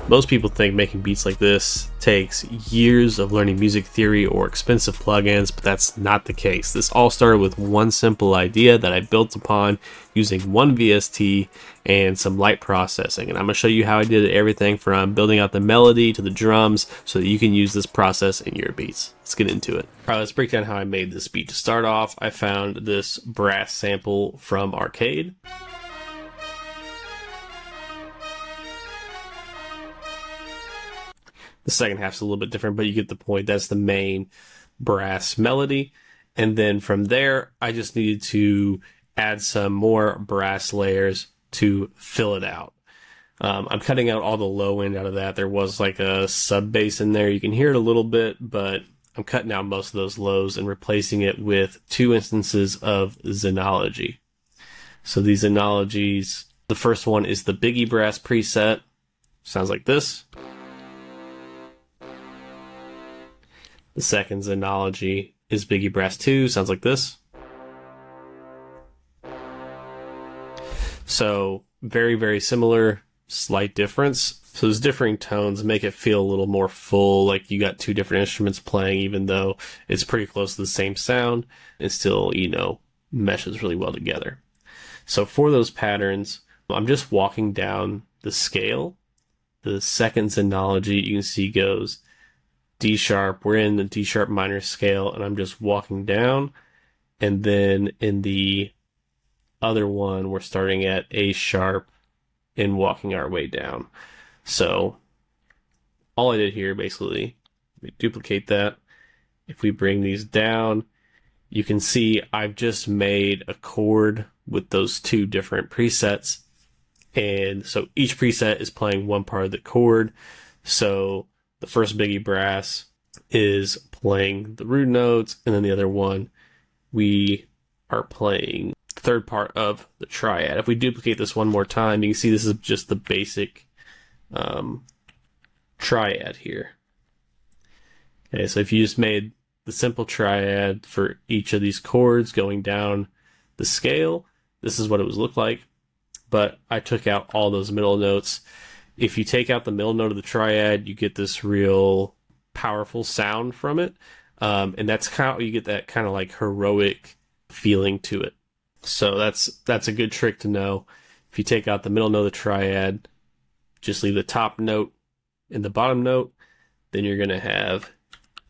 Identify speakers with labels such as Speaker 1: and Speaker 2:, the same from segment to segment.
Speaker 1: Most people think making beats like this takes years of learning music theory or expensive plugins, but that's not the case. This all started with one simple idea that I built upon using one VST and some light processing. And I'm going to show you how I did everything from building out the melody to the drums so that you can use this process in your beats. Let's get into it. All right, let's break down how I made this beat. To start off, I found this brass sample from Arcade. The second half's a little bit different, but you get the point. That's the main brass melody. And then from there, I just needed to add some more brass layers to fill it out. I'm cutting out all the low end out of that. There was like a sub bass in there. You can hear it a little bit, but I'm cutting out most of those lows and replacing it with 2 instances of Xenology. So these Xenologies, the first one is the Biggie Brass preset. Sounds like this. The second Xenology is Biggie Brass 2, sounds like this. So very, very similar, slight difference. So those differing tones make it feel a little more full, like you got 2 different instruments playing, even though it's pretty close to the same sound. It still, meshes really well together. So for those patterns, I'm just walking down the scale. The second Xenology, you can see, goes D sharp. We're in the D sharp minor scale, and I'm just walking down. And then in the other one, we're starting at A sharp and walking our way down. So all I did here, basically, we duplicate that. If we bring these down, you can see I've just made a chord with those 2 different presets. And so each preset is playing one part of the chord. So the first Biggie Brass is playing the root notes, and then the other one, we are playing the third part of the triad. If we duplicate this one more time, you can see this is just the basic triad here. Okay, so if you just made the simple triad for each of these chords going down the scale, this is what it would look like. But I took out all those middle notes. If you take out the middle note of the triad, you get this real powerful sound from it. And that's how you get that kind of like heroic feeling to it. So that's a good trick to know. If you take out the middle note of the triad, just leave the top note and the bottom note, then you're going to have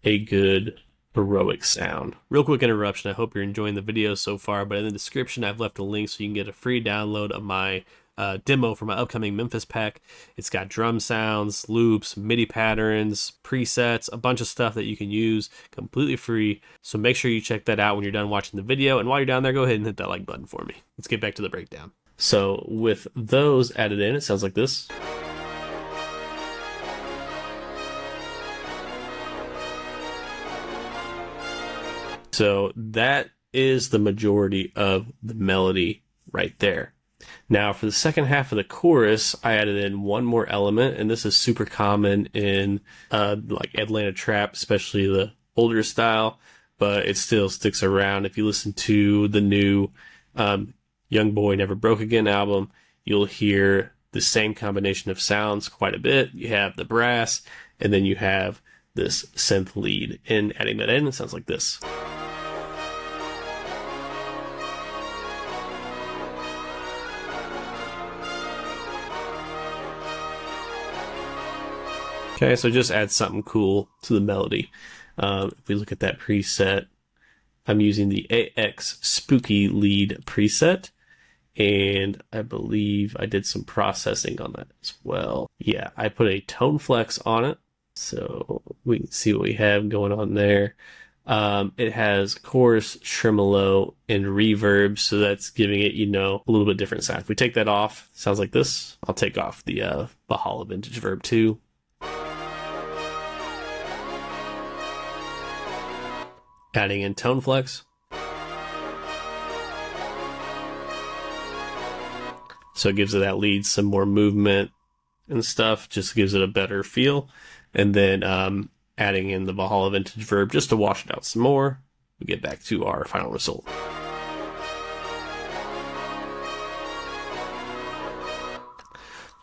Speaker 1: a good heroic sound. Real quick interruption. I hope you're enjoying the video so far, but in the description, I've left a link so you can get a free download of my demo for my upcoming Memphis pack. It's got drum sounds, loops, MIDI patterns, presets, a bunch of stuff that you can use completely free. So make sure you check that out when you're done watching the video. And while you're down there, go ahead and hit that like button for me. Let's get back to the breakdown. So with those added in, it sounds like this. So that is the majority of the melody right there. Now for the second half of the chorus, I added in one more element, and this is super common in like Atlanta trap, especially the older style, but it still sticks around. If you listen to the new Young Boy Never Broke Again album, you'll hear the same combination of sounds quite a bit. You have the brass, and then you have this synth lead. And adding that in, it sounds like this. Okay, so just add something cool to the melody. If we look at that preset, I'm using the AX Spooky Lead preset, and I believe I did some processing on that as well. Yeah, I put a tone flex on it, so we can see what we have going on there. It has chorus, tremolo, and reverb, so that's giving it, a little bit different sound. If we take that off, it sounds like this. I'll take off the Valhalla Vintage Verb 2. Adding in tone flex. So it gives it that lead some more movement and stuff, just gives it a better feel. And then adding in the Valhalla Vintage Verb just to wash it out some more. We get back to our final result.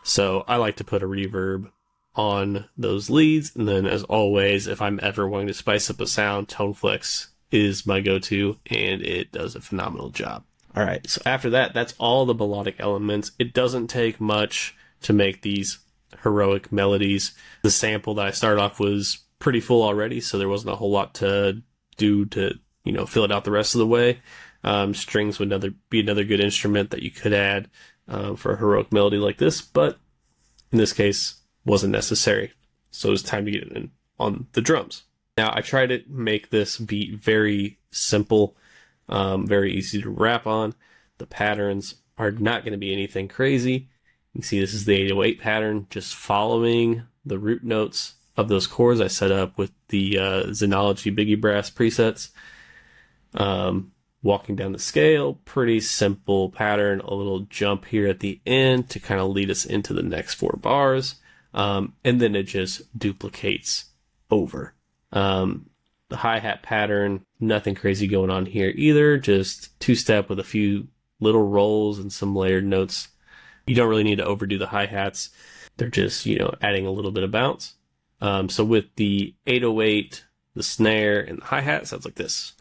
Speaker 1: So I like to put a reverb on those leads. And then, as always, if I'm ever wanting to spice up a sound, Tone Flex is my go-to, and it does a phenomenal job. All right, so after that, that's all the melodic elements. It doesn't take much to make these heroic melodies. The sample that I started off was pretty full already, so there wasn't a whole lot to do to, fill it out the rest of the way. Strings would be another good instrument that you could add for a heroic melody like this, but in this case, wasn't necessary. So it was time to get it in on the drums. Now, I try to make this beat very simple, very easy to rap on. The patterns are not going to be anything crazy. You can see this is the 808 pattern, just following the root notes of those chords I set up with the Xenology Biggie Brass presets. Walking down the scale, pretty simple pattern, a little jump here at the end to kind of lead us into the next 4 bars. And then it just duplicates over. The hi-hat pattern, nothing crazy going on here either, just 2-step with a few little rolls and some layered notes. You don't really need to overdo the hi-hats. They're just, adding a little bit of bounce. So with the 808, the snare, and the hi-hat, it sounds like this.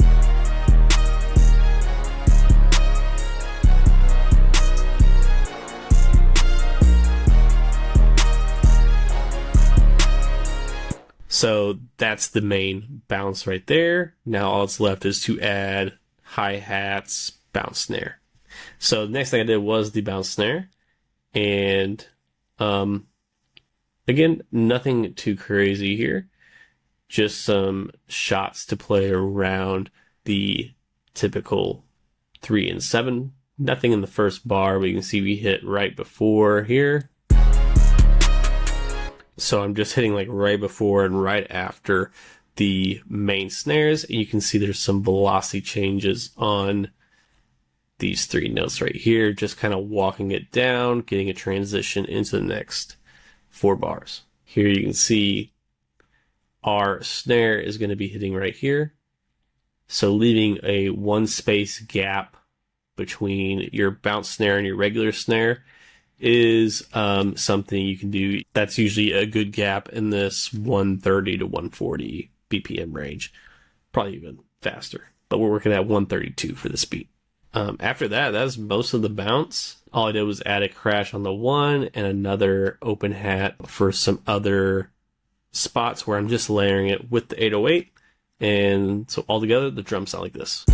Speaker 1: So that's the main bounce right there. Now all that's left is to add hi-hats, bounce snare. So the next thing I did was the bounce snare. And again, nothing too crazy here. Just some shots to play around the typical 3 and 7. Nothing in the first bar, but you can see we hit right before here. So I'm just hitting like right before and right after the main snares. And you can see there's some velocity changes on these 3 notes right here, just kind of walking it down, getting a transition into the next 4 bars. Here you can see our snare is going to be hitting right here. So leaving a 1 space gap between your bounce snare and your regular snare is something you can do. That's usually a good gap in this 130 to 140 BPM range. Probably even faster, but we're working at 132 for this beat. After that, that's most of the bounce. All I did was add a crash on the 1 and another open hat for some other spots where I'm just layering it with the 808. And so all together, the drums sound like this.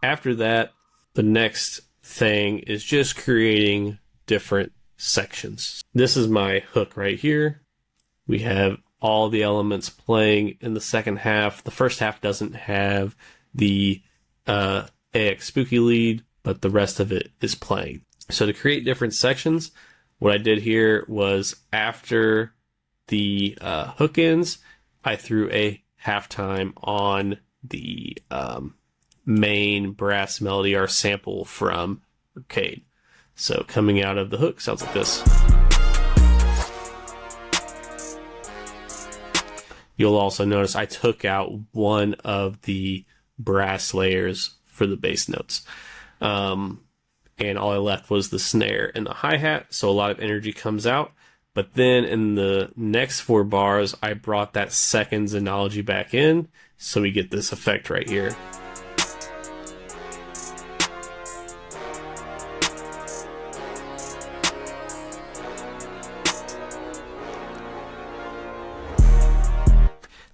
Speaker 1: After that, the next thing is just creating different sections. This is my hook right here. We have all the elements playing in the second half. The first half doesn't have the AX Spooky lead, but the rest of it is playing. So to create different sections, what I did here was after the hook ends, I threw a halftime on the main brass melody, our sample from Arcade. So coming out of the hook sounds like this. You'll also notice I took out one of the brass layers for the bass notes. And all I left was the snare and the hi-hat, so a lot of energy comes out. But then in the next 4 bars, I brought that second Xenology back in, so we get this effect right here.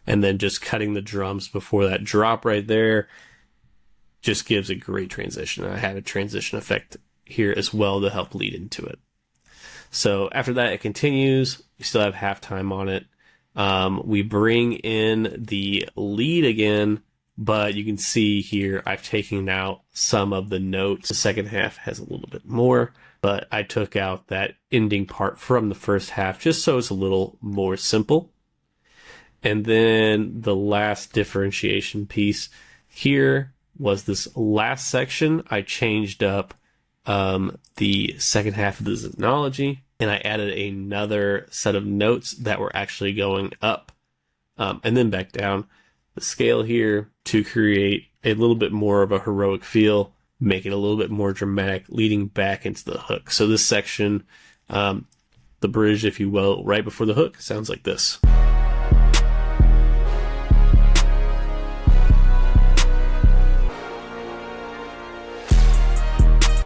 Speaker 1: And then just cutting the drums before that drop right there just gives a great transition. I had a transition effect here as well to help lead into it. So after that, it continues. We still have halftime on it. We bring in the lead again, but you can see here I've taken out some of the notes. The second half has a little bit more, but I took out that ending part from the first half just so it's a little more simple. And then the last differentiation piece here was this last section. I changed up the second half of the Xenology, and I added another set of notes that were actually going up and then back down the scale here to create a little bit more of a heroic feel. make it a little bit more dramatic, leading back into the hook. So this section, the bridge, if you will, right before the hook, sounds like this.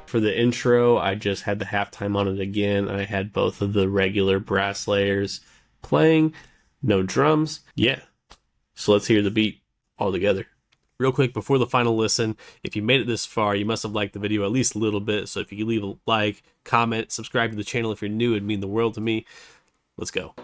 Speaker 1: For the intro, I just had the halftime on it again. I had both of the regular brass layers playing, no drums. Yeah, so let's hear the beat all together. Real quick, before the final listen, if you made it this far, you must have liked the video at least a little bit. So if you could leave a like, comment, subscribe to the channel if you're new, it'd mean the world to me. Let's go.